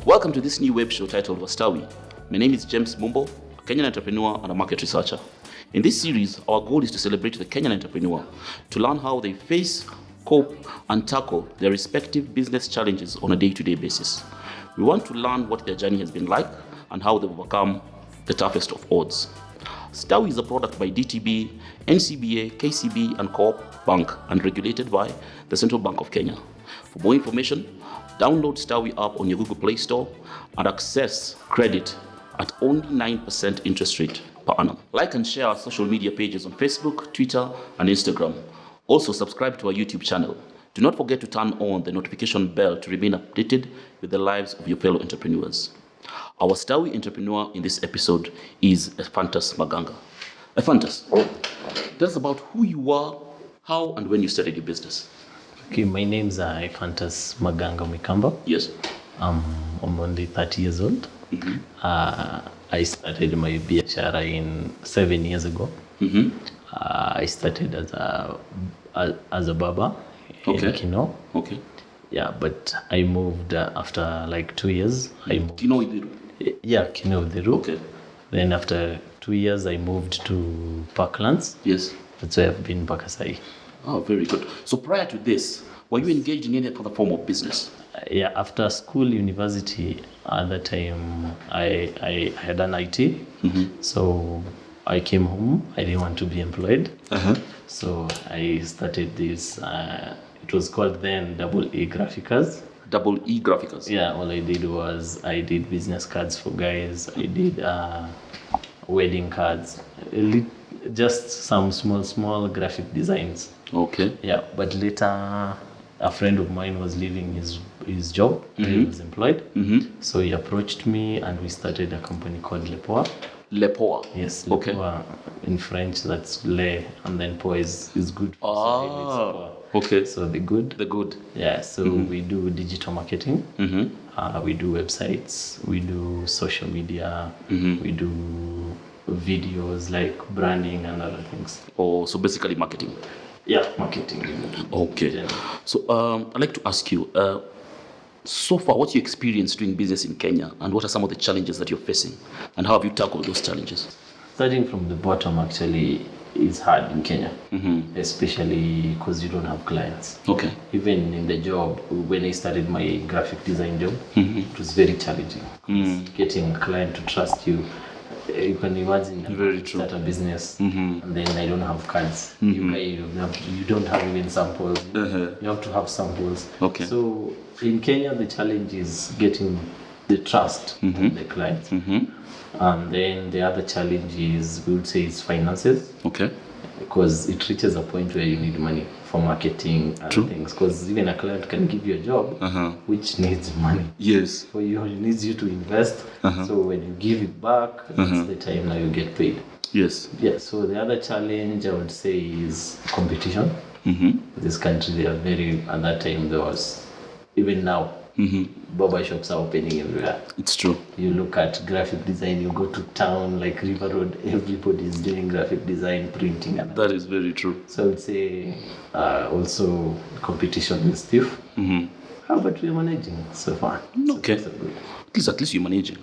Welcome to this new web show titled Stawi. My name is James Mumbo, a Kenyan entrepreneur and a market researcher. In this series, our goal is to celebrate the Kenyan entrepreneur, to learn how they face, cope, and tackle their respective business challenges on a day-to-day basis. We want to learn what their journey has been like and how they've overcome the toughest of odds. Stawi is a product by DTB, NCBA, KCB, and Co-op Bank, and regulated by the Central Bank of Kenya. For more information, download Stawi app on your Google Play Store and access credit at only 9% interest rate per annum. Like and share our social media pages on Facebook, Twitter, and Instagram. Also subscribe to our YouTube channel. Do not forget to turn on the notification bell to remain updated with the lives of your fellow entrepreneurs. Our Stawi entrepreneur in this episode is Ephantus Maganga. Ephantus, tell us about who you are, how and when you started your business. Okay, my name's Ephantus Maganga Mikamba. Yes. I'm only 30 years old. Mm-hmm. I started my biashara in 7 years ago. Mm-hmm. I started as a barber in Kino. Okay. Yeah, but I moved after like 2 years. I moved. Kino Idiru? Yeah, Kino Idiru. Okay. Then after 2 years, I moved to Parklands. Yes. That's where I've been Pakasai. Oh, very good. So prior to this, were you engaged in any other form of business? Yeah, after school, university, at that time, I had an IT. Mm-hmm. So I came home. I didn't want to be employed. Uh-huh. So I started this, it was called then Double E Graphics. Double E Graphics? Yeah, all I did was I did business cards for guys. I did wedding cards, just some small graphic designs. Okay. Yeah, but later a friend of mine was leaving his job. Mm-hmm. He was employed. Mm-hmm. So he approached me and we started a company called Lepoa. Lepoa? Yes, Okay. Lepoa. In French, that's Le, and then Poa is good. Okay. So the good. The good. Yeah, so we do digital marketing. Mm-hmm. We do websites. We do social media. Mm-hmm. We do videos like branding and other things. Oh, so basically marketing. Yeah, marketing. Okay. Yeah. So I'd like to ask you, so far, what's your experience doing business in Kenya, and what are some of the challenges that you're facing, and how have you tackled those challenges? Starting from the bottom actually is hard in Kenya, especially because you don't have clients. Okay. Even in the job, when I started my graphic design job, it was very challenging. Getting a client to trust you. You can imagine Very true. Start a business and then I don't have cards. You don't have even samples. You have to have samples. Okay. So in Kenya, the challenge is getting the trust of the client. And then the other challenge is, we would say, is finances. Okay. Because it reaches a point where you need money for marketing and things. Because even a client can give you a job which needs money. Yes. For you, it needs you to invest. So when you give it back, that's the time now you get paid. Yes. Yeah. So the other challenge I would say is competition. This country, they are very. At that time, there was, even now, barber shops are opening everywhere. It's true. You look at graphic design, you go to town like River Road, everybody is doing graphic design, printing. And that is very true. so I would say also competition is stiff. How about we managing so far? Okay. So good. At least you're managing.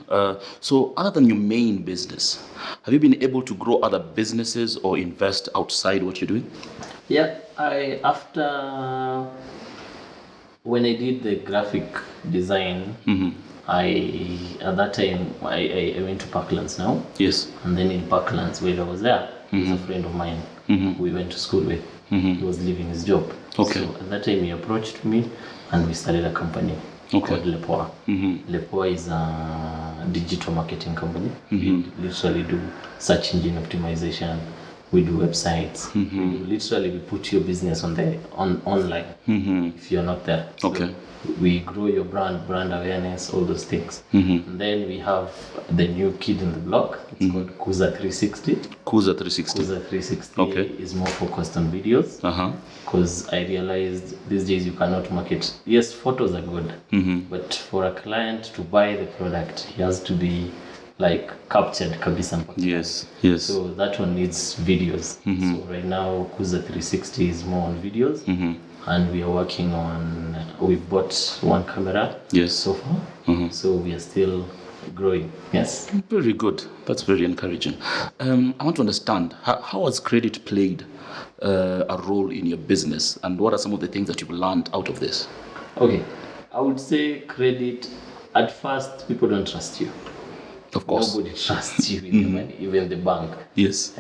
So other than your main business, have you been able to grow other businesses or invest outside what you're doing? Yeah, when I did the graphic design, at that time I went to Parklands now. Yes. And then in Parklands, while I was there, there's a friend of mine we went to school with. He was leaving his job. Okay. So at that time he approached me and we started a company called Lepoa. Lepoa is a digital marketing company. We literally do search engine optimization. We do websites. We put your business online if you're not there. So Okay. we grow your brand awareness, all those things. And then we have the new kid in the block. It's called Kuza 360. Kuza 360. Kuza 360 Okay. is more focused on videos. Because I realized these days you cannot market. Yes, photos are good, but for a client to buy the product, he has to be like captured kabisa. Yes, yes. So that one needs videos. So right now Kuza 360 is more on videos. and we are working on. We've bought one camera. Yes. So far. So we are still growing. Yes. Very good. That's very encouraging. I want to understand how has credit played a role in your business, and what are some of the things that you've learned out of this? Okay, I would say credit. At first, people don't trust you. Of course. Nobody trusts you with the money, even the bank. Yes.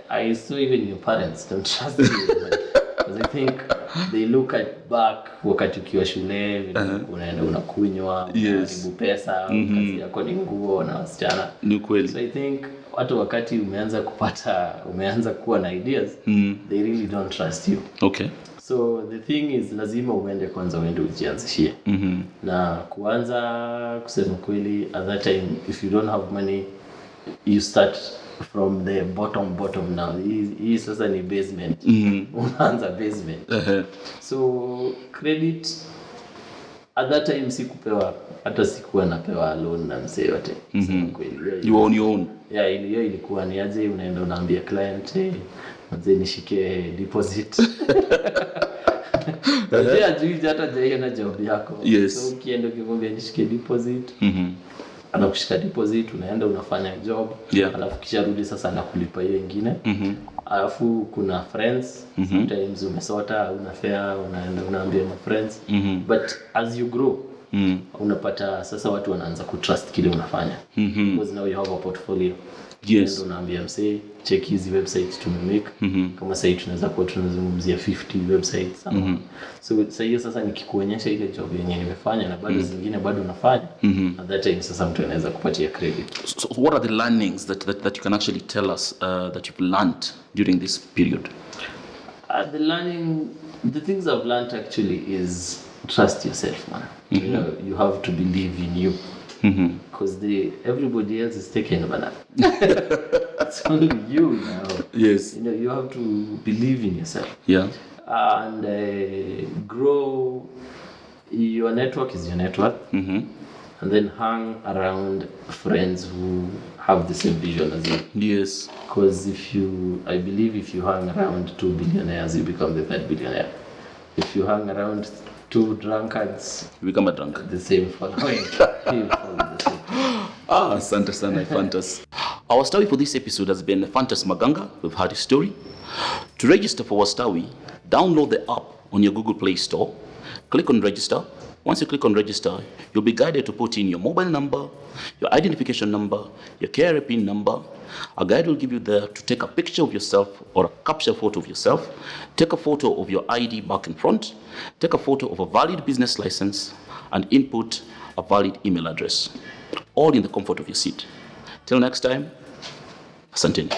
I saw even your parents don't trust you with money. Because I think they look at back wakati ukiwa shule, unaenda unakunywa, unaharibu pesa, kazi yako ni nguo na wasichana. Ni kweli. So I think watu wakati umeanza kuwa na ideas, they really don't trust you. Okay. So the thing is lazima uende ujianzishie. Na kuanza kusema kweli, at that time if you don't have money, you start from the bottom now. Hii sasa ni basement. Unaanza basement. So credit at that time sikuwa napewa loan na msee yote. Kusema kweli. You own your own. Yeah, hiyo ilikuwa ni aje unaenda unaambia client, mzee nishike deposit. Mzee ajui hata jaiyo na job yako. Yes. So ukienda ukimwambia nishike deposit, anakushika deposit, unaenda unafanya job, alafu kisha rudi sasa anakulipa hiyo nyingine. Alafu kuna friends, sometimes umesota, una fare, unaenda unaambia my friends. But as you grow, unapata sasa watu wanaanza kutrust kile unafanya. Because now you have a portfolio. Yes. Ndio unaambia msee check hizi websites tumemake. Kama sasa tunaweza kuwa tunazungumzia 50 websites. So sasa hiyo sasa nikikuonyesha ile job yenyewe nimefanya na bado zingine bado nafanya, at that time sasa mtu anaweza kupatia credit. So what are the learnings that you can actually tell us that you've learned during this period? The things I've learned actually is trust yourself, man. You know, you have to believe in you. Because everybody else is taken banana. It's only you now. Yes. You know, you have to believe in yourself. Yeah. And grow. Your network is your network. And then hang around friends who have the same vision as you. Yes. Because I believe if you hang around 2 billionaires, you become the 3rd billionaire. If you hang around 2 drunkards, you become a drunkard. The same following. Asante sana Fantas. Our Stawi for this episode has been Fantas Maganga. We've heard his story. To register for our Stawi, download the app on your Google Play Store. Click on register. Once you click on register, you'll be guided to put in your mobile number, your identification number, your KRA PIN number. A guide will give you there to take a picture of yourself or a capture photo of yourself. Take a photo of your ID back and front. Take a photo of a valid business license and input a valid email address. All in the comfort of your seat. Till next time, asanteni.